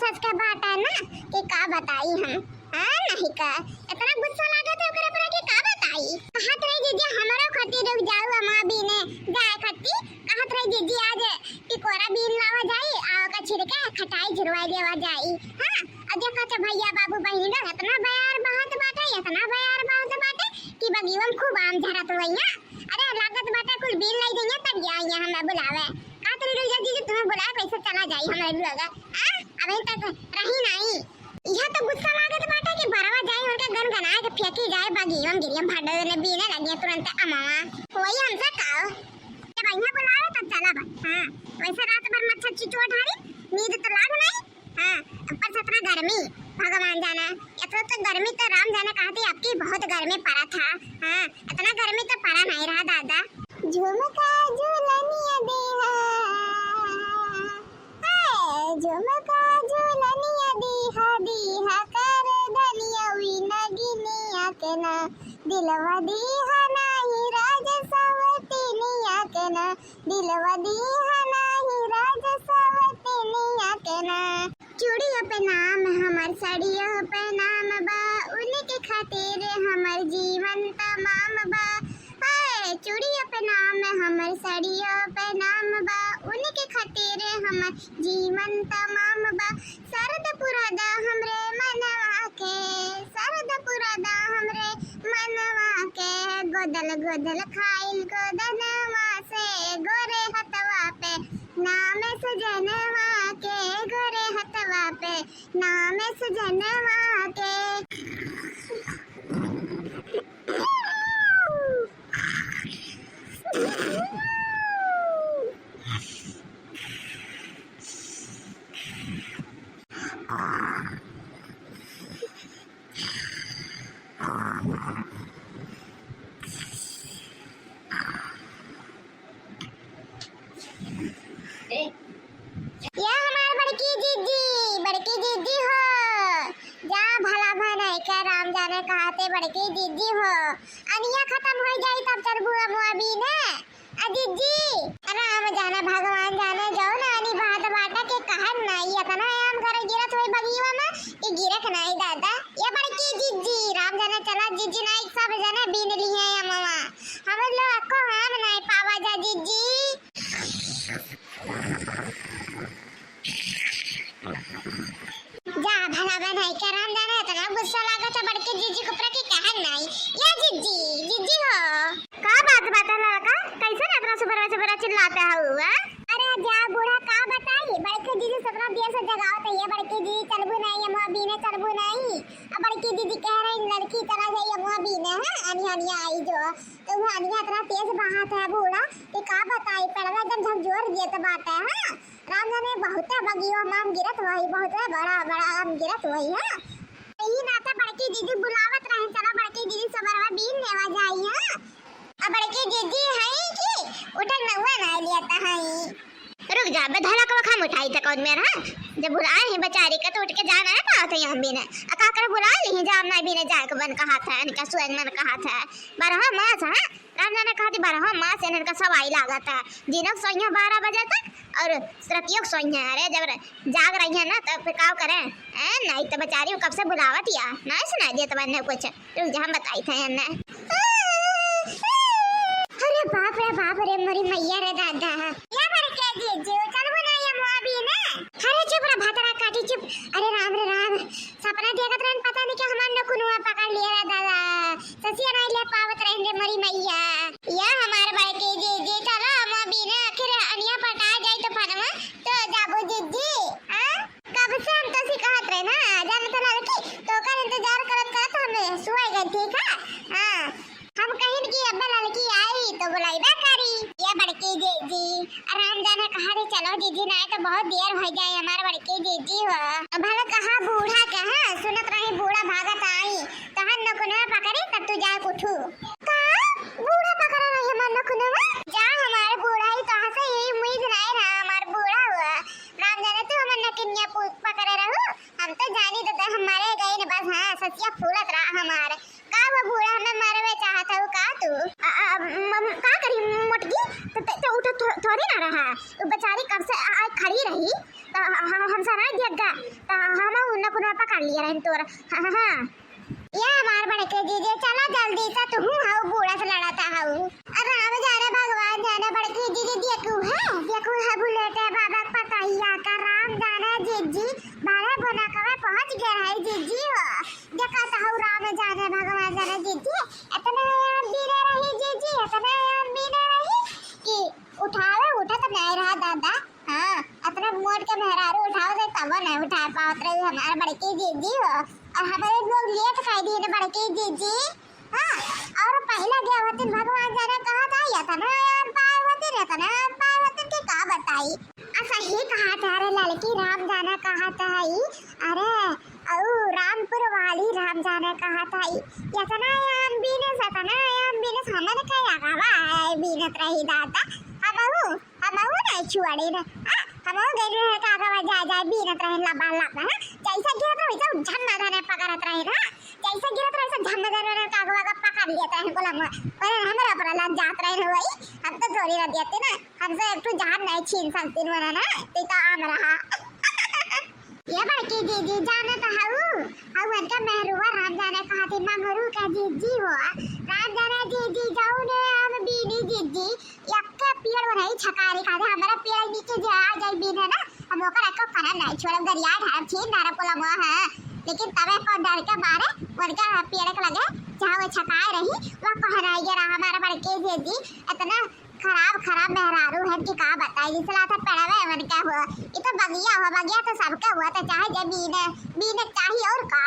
सच के बात है ना कि का बताई हम। हां नहीं का इतना गुस्सा लागत है ओकरे पर कि का बताई। कहत रही जीजी हमरो खती रुक जाऊ हम अभी ने जाए खती। कहत रही जीजी आज टिकोरा बीन लावा जाई आ का छिड़के खटाई झुरवा देवा जाई। हां अजे कहत भैया बाबू बहिन इतना बयार बात बाटे इतना बयार बात बाटे कि बगीवन खूब आम झरत होइया। अरे लागत बाटे कुल बीन लई देंगे तब जाइए हमें बुलावे। कहत रही जीजी तुम्हें बुलाए कैसे चला जाई हमारे लगा। हां अभी तक रही नहीं। यह तो गुस्सा लागत बाटे कि बरवा जाए उनके गन गना के फेंकी जाए बगीवन गिरियम भाडे ने बीने लगे तुरंत अमावा कोई हमसे काओ जब भैया बुलावे तब चला बा। हां वैसे रात भर मच्छर चिचुआ ढारी नींद तो लाग नहीं। हां ऊपर से इतना गर्मी भगवान जाने इतना तो गर्मी तो राम जाने कहती आपकी बहुत गर्मी पड़ा था। हां इतना गर्मी तो पड़ा नहीं रहा दादा। झुमका झुलनिया देहा झुमका झुलनिया दीहा दीहा कर धनिया वी नगिनिया के ना दिलवा दीहा नाही राज सवतिनिया के ना दिलवा दीहा नाही राज सवतिनिया के ना। चूड़िया पे नाम हमर साड़िया पे नाम बा उनके खातिर हमर जीवन तमाम बा। चूड़िया पे नाम हमर साड़िया पे नाम बा उनके खातिर हमर जीवन तमाम बा। सरद पुरादा हमरे मनवा के सरद पुरादा हमरे मनवा के गोदल गोदल खाइल गोदनवा से गोरे हथवा पे नाम सजनवा के गोरे हथवा पे नाम सजनवा के। यह हमारे बड़की जीजी हो जा भला भला के राम जाने कहते बड़की जीजी हो। अनिया खत्म हो जाई तब चल बुआ मुआ भी ने जीजी राम जाने भगवान जाने जाओ ना अनि बात बाटा के कहन नहीं इतना आम घर गिरत होई बगीवा में कि गिरक नहीं दादा। ये बड़की जीजी राम जाने चला जीजी नहीं सब जाने बीन ली है अम्मा हम लोग को हम नहीं पावा जा जीजी। जा भला बनाई के राम जाने इतना गुस्सा लागत है बड़के जीजी को प्रति कहन नहीं। या जीजी हो का बात बता लड़का कैसे ना इतना सुबह चिल्लाते हुआ। अरे जा बूढ़ा का बताई बड़के जीजी सपना दिया से जगावत है। ये बड़के जीजी चलबू नहीं अम्मा बीने चलबू नहीं। अब बड़की दीदी कह रही लड़की चला जाई अम्मा बीने है अनिया आई जो तो वो अनिया इतना तेज बहात है बूढ़ा कि का बताई पड़वा एकदम झकझोर दिए तो बात है। हां राम जाने बहुत बगियो माम गिरत वही बहुत बड़ा बड़ा आम गिरत वही है। यही नाता बड़की दीदी बुलावत रहे चला बड़की दीदी सबरवा बीन लेवा जाई। हां अब बड़की दीदी है कि उठन न हुआ ना लियाता है। रुक जा बे धला को खम उठाई तक और मेरा जब बुलाए हैं बेचारी का तो उठ के जाना है पाते हम भी ने अका कर बुला ली जाम ना भी ने जाए को बन कहा था इनका स्वयं मन कहा था 12 मास है राम जाने कहती 12 मास इनका सब आई लागत है दिनों सोइया 12 बजे तक और सरतियों सोइया। अरे जब जाग रही है ना तब फिर का करें नहीं तो बेचारी कब से बुलावत या ना सुना दिया तो मैंने कुछ रुक जा हम बताई थे ने। अरे बाप रे मोरी मैया रे दादा या बड़े के जीजू चलबो ना ये मोबी ना। अरे चुप रे भातरा काटी चुप। अरे राम सपना देखत रहन पता नहीं कि हमार न कुनुआ पकड़ लिया रे दादा ससिया नहीं ले पावत रहन रे मोरी मैया। या हमारे बड़े के जीजू चलो मोबी ना आखिर अनिया पटा जाई तो फरमा तो जाबो जीजी। हां कब से हम तो सिखात रहे ना जाने तो लड़की तो का इंतजार करत हमें सुई गई ठीक है। हां हम कहीं की अब्बा लड़की आई तो बुलाईबा करी। ये बड़की जीजी आराम जाने कहा रे चलो जीजी ना तो बहुत देर हो जाए हमारे बड़की जीजी हो। भला कहा बूढ़ा कहा सुनत रही बूढ़ा भागत आई तहन न कुनवा पकड़ी तब तू जा उठू का बूढ़ा पकड़ रही है मन कुनवा जा हमारे बूढ़ा ही तो से यही उम्मीद नहीं रहा हमारे बूढ़ा हुआ राम जाने तो हम न किन्या पकड़े रहो हम तो जानी तो हमारे गए ने बस। हां ससिया फूलत रहा हमारे का वो बूढ़ा हमें मारवे चाहता हो का तू का करी मोटकी तो उठ थोड़ी ना रहा वो बेचारी कब से खड़ी रही तो हम सारा जगह तो पकड़ लिया रहन तोरा। हाँ हाँ ये हमार बड़के जीजे चला जल्दी से, तू हाउ बूढ़ा से लड़ाता हाउ। अरे राम जाने भगवान जाने बड़के जीजे देखू है बुलेट है बाबा पताइया का राम जाने जीजी बारे बोना कवे पहुंच गया है जीजी हो देखा हाउ राम जाने भगवान जाने जीजी इतने बीने रही जीजी इतने बीने रही कि उठावे उठा तो नहीं रहा दादा। हाँ अपने मोड़ के मेहरारू उठाओ तो तब नहीं उठा पाओ हमारे बड़के जीजी हो और हमारे लोग लेट खाई दिए बड़के जीजी। हाँ और पहला गया होती भगवान जाने कहा था या था ना यार पाए होते रहता ना पाए होते के का बताई ऐसा ही कहा था। अरे लड़की राम जाने कहा था अरे औ रामपुर वाली राम जाने कहा था या था ना यार बीने सतना यार बीने हमारे क्या आगा बीने रही दादा हम नहीं छुआड़ी ना हम गए रहे कागा जा बीनत रहे लबा लबा जैसा गिरत रहे वैसा झम्मा धाने पकड़त रहे ना जैसा गिरत रहे वैसा झम्मा धाने कागवा का पकड़ लेता है बोला पर हमरा पर लग जात रहे वही हम तो थोड़ी रह देते ना हमसे एक तो जान नहीं छीन सकती वरना ना ते तो आम रहा ये बड़की जीजी जाने तो हाउ उनका मेहरुआ राम जाने कहा थी मंगरू का जीजी हो राम जाने जीजी जाऊ ने हम बीनी जीजी यक्का पेड़ बनाई छकारी का हमारा पेड़ नीचे जा जाई बीने ना हम ओकर एको फना नहीं छोड़ गरिया ढार छीन नारा पोला मोह है लेकिन तवे पर डर के मारे उनका पेड़ के लगे जहां वो छकाए रही वो कहना ये रहा हमारा बड़के जीजी इतना खराब मेहरारू है कि का बताई जिसला था पड़ावे मन क्या हुआ ये तो बगिया तो सबका हुआ था चाहे जब बीने चाहिए और का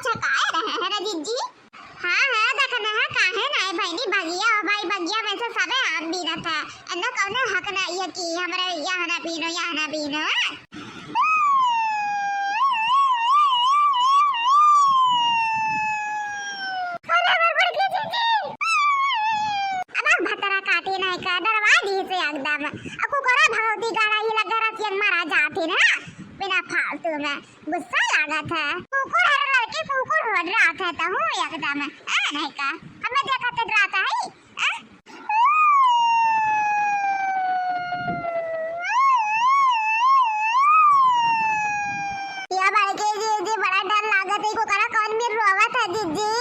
छकाए रहे हैं ना जीजी। हाँ देखना है काहे नहीं भाईनी बगिया में से सबे आम बीना था अन्ना कौन हक ना ये कि हमरे यहाँ ना बीनो काटे नहीं का डरवा दी से एकदम अकु करा भगवती गाड़ा ही लगा रतियन मारा जाती ना बिना फालतू में गुस्सा लगा था कुकुर हर लड़के कुकुर हो रहा था तो हूं एकदम नहीं का हमें देखा तो डराता है या बड़के जी बड़ा डर लागत है को करा कौन भी रोवा था जीजी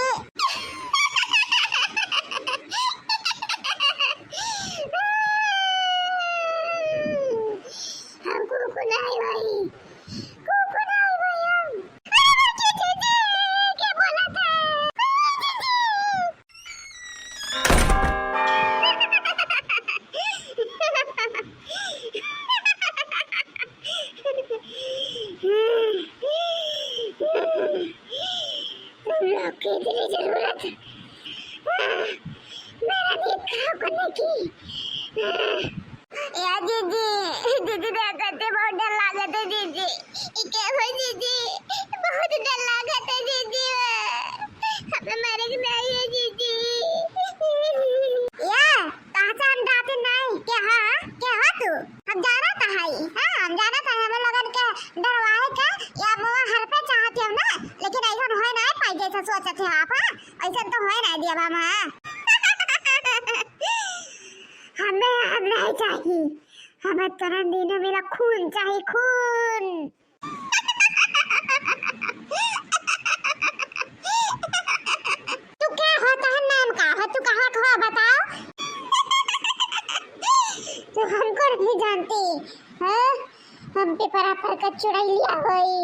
जरूरत मेरा देखा करने की यार जीजी देखते बहुत डर लागत है जीजी क्या हो जीजी बहुत डर लागत है जीजी हमें मरे नहीं है जीजी या कहाँ से हम जाते नहीं क्या तू हम जाना था हम जाना था हमें लोगन के डरवाए का या मुआ हर पे चाहते हो ना लेकिन ऐसा होए ना पाई जैसा सोचते थे आप ऐसा तो होए ना दिया बाबा हमें नहीं चाहिए हमें तुरंत दिनों मेरा खून चाहिए खून तू क्या होता है नाम का है तू कहाँ का बताओ तो हमको नहीं जानती है हम पे परापर का चुड़ाई लिया हुई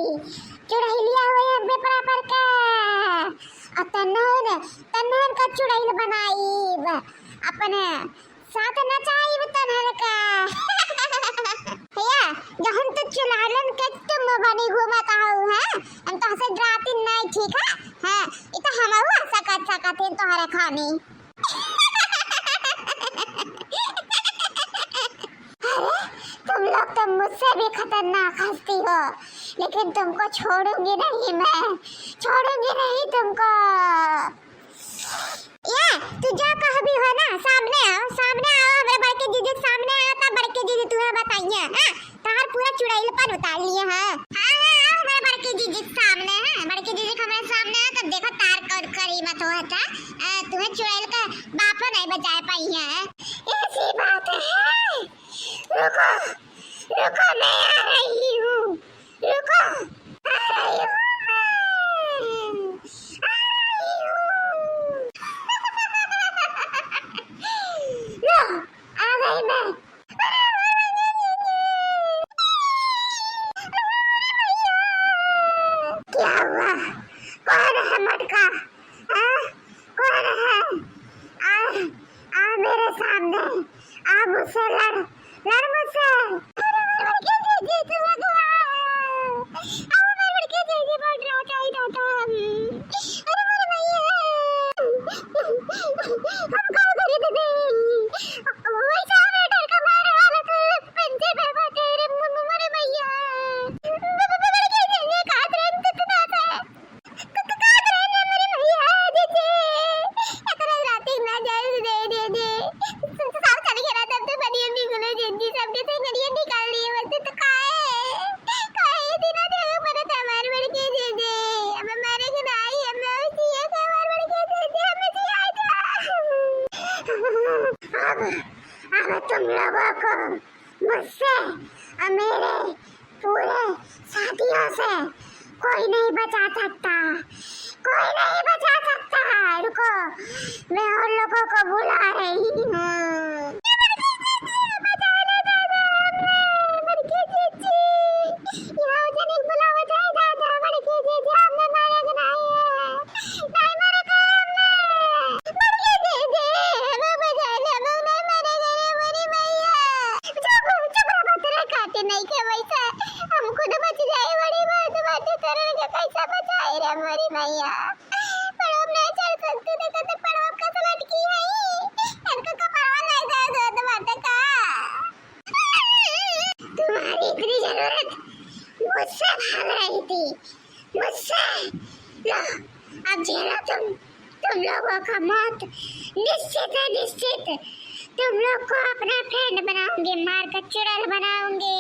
हम पे परापर का और तन्हन का चुड़ाई बनाई अपने साथ नचाई तन्हन का भैया जहन तो चुनालन के तुम बनी घुमाता हूँ है हम तो हसे डराती नहीं ठीक है ये तो हम हुआ सकत तुम्हारे खानी तुम लोग तो मुझसे भी खतरनाक हंसती हो लेकिन तुमको छोड़ूंगी नहीं मैं छोड़ूंगी नहीं तुमको ये तू जो कह भी हो ना सामने आओ हमारे बड़के दीदी सामने आओ तब बड़के दीदी तुम्हें बताइए तार पूरा चुड़ैलपन उतार लिए हैं हमारे बड़के दीदी सामने है बड़के दीदी हमारे सामने है तब देखो तार करी मत हो था तुम्हें चुड़ैल का बाप नहीं बचा पाई है ऐसी बात है रुको मैं आ रही हूँ रुको आ रही हूँ गई मैं। क्या हुआ? कौन है मटका? कौन है? आ मेरे सामने, आ मुझसे लड़ मुझसे। अब तुम लोगों को मुझसे और मेरे पूरे साथियों से कोई नहीं बचा सकता, कोई नहीं बचा सकता। रुको, मैं उन लोगों को बुला रही हूँ। नहीं के वैसे हम खुद बच जाए, बड़ी बात तरह के कैसा बचाए रे हमारी मैया। पर हम नहीं चल सकते थे, कहते पर हम का लटकी है इनका कपड़ा नहीं दे दो बात का। तुम्हारी इतनी जरूरत मुझसे भाग रही थी, मुझसे। लो अब झेलो तुम लोगों का मौत निश्चित है, निश्चित। तुम लोग को अपना फ्रेंड बनाऊंगी, मार कर चुड़ैल बनाऊंगी।